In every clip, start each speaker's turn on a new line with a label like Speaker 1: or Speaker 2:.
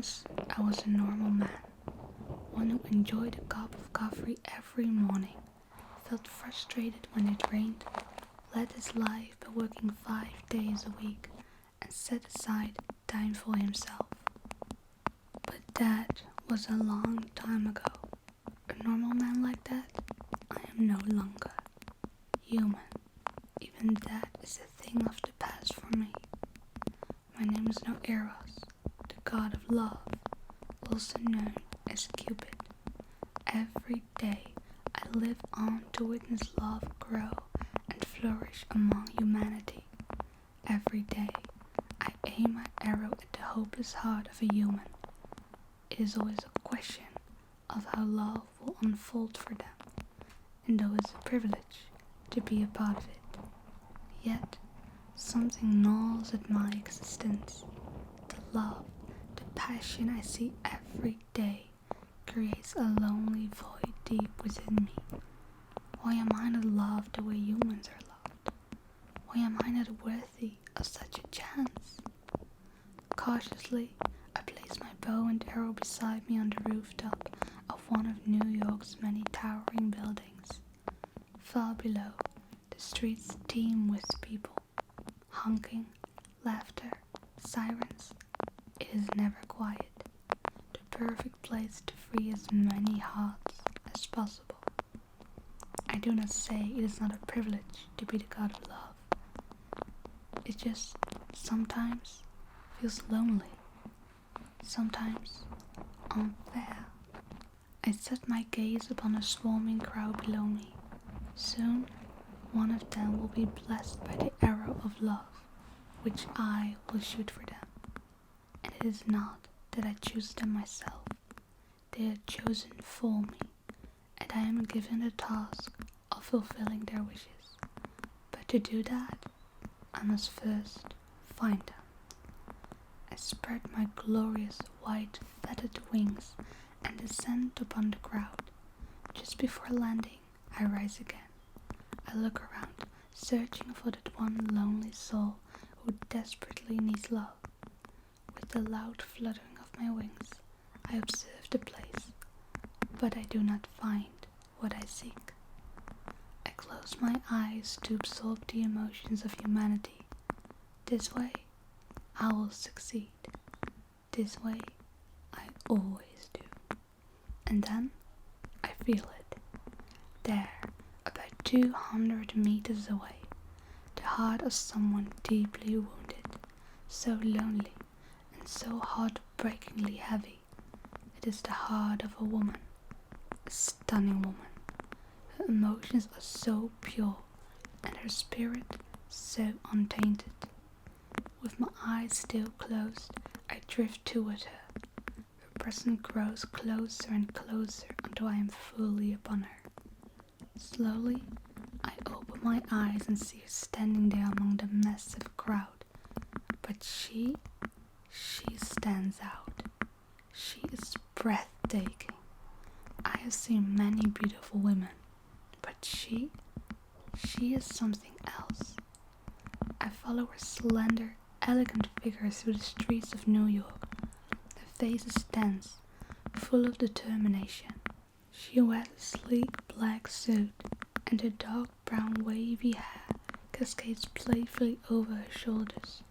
Speaker 1: Once I was a normal man, one who enjoyed a cup of coffee every morning, felt frustrated when it rained, led his life by working 5 days a week, and set aside time for himself. But that was a long time ago. A normal man like that, I am no longer. Human. Even that is a thing of the past for me. My name is now Eros, the god of love, also known as Cupid. Every day I live on to witness love grow and flourish among humanity. Every day I aim my arrow at the hopeless heart of a human. It is always a question of how love will unfold for them, and though it's a privilege to be a part of it, yet something gnaws at my existence. The love, the passion I see every day creates a lonely void deep within me. Why am I not loved the way humans are loved? Why am I not worthy of such a chance? Cautiously, I place my bow and arrow beside me on the rooftop of one of New York's many towering buildings. Far below, the streets teem with people. Honking, laughter, sirens. It is never quiet. The perfect place to free as many hearts as possible. I do not say it is not a privilege to be the god of love. It just sometimes feels lonely. Sometimes unfair. I set my gaze upon a swarming crowd below me. Soon, one of them will be blessed by the arrow of love, which I will shoot for them. And it is not that I choose them myself. They are chosen for me, and I am given the task of fulfilling their wishes. But to do that, I must first find them. I spread my glorious white feathered wings and descend upon the crowd. Just before landing, I rise again. I look around, searching for that one lonely soul who desperately needs love. With the loud fluttering of my wings, I observe the place, but I do not find what I seek. I close my eyes to absorb the emotions of humanity. This way, I will succeed. This way, I always do. And then, I feel it. There, about 200 meters away, the heart of someone deeply wounded, so lonely and so heartbreakingly heavy. It is the heart of a woman, a stunning woman. Her emotions are so pure and her spirit so untainted. With my eyes still closed, I drift toward her. Her presence grows closer and closer until I am fully upon her. Slowly, I open my eyes and see her standing there among the massive crowd. But she stands out. She is breathtaking. I have seen many beautiful women, but she is something else. I follow her slender, elegant figure through the streets of New York. Her face is tense, full of determination. She wears a sleek black suit, and her dark brown wavy hair cascades playfully over her shoulders.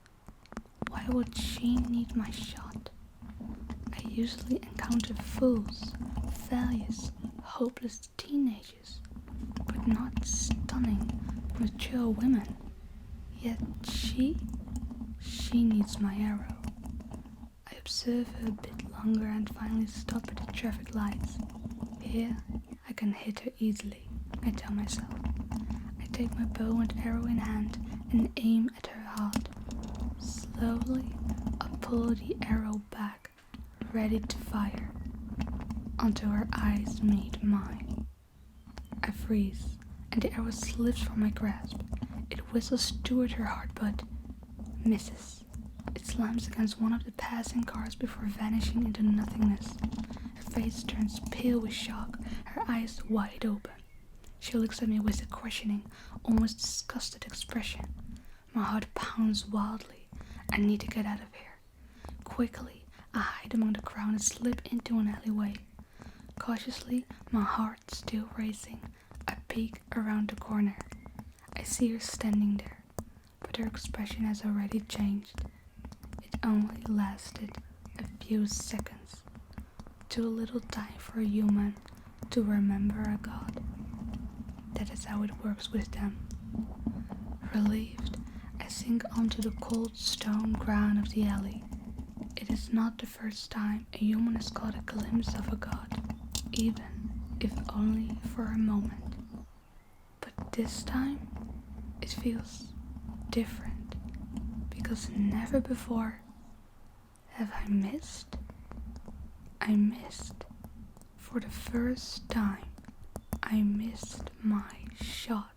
Speaker 1: Why would she need my shot? I usually encounter fools, failures, hopeless teenagers, but not stunning, mature women. Yet she needs my arrow. I observe her a bit longer and finally stop at the traffic lights. Here, I can hit her easily, I tell myself. I take my bow and arrow in hand and aim at her heart. Slowly, I pull the arrow back, ready to fire, until her eyes meet mine. I freeze, and the arrow slips from my grasp. It whistles toward her heart, but misses. It slams against one of the passing cars before vanishing into nothingness. Her face turns pale with shock, her eyes wide open. She looks at me with a questioning, almost disgusted expression. My heart pounds wildly. I need to get out of here. Quickly, I hide among the crowd and slip into an alleyway. Cautiously, my heart still racing, I peek around the corner. I see her standing there, but her expression has already changed. It only lasted a few seconds. Too little time for a human to remember a god. That is how it works with them. Relieved, I sink onto the cold stone ground of the alley. It is not the first time a human has caught a glimpse of a god, even if only for a moment. But this time, it feels different, because never before have I missed. I missed. For the first time, I missed my shot.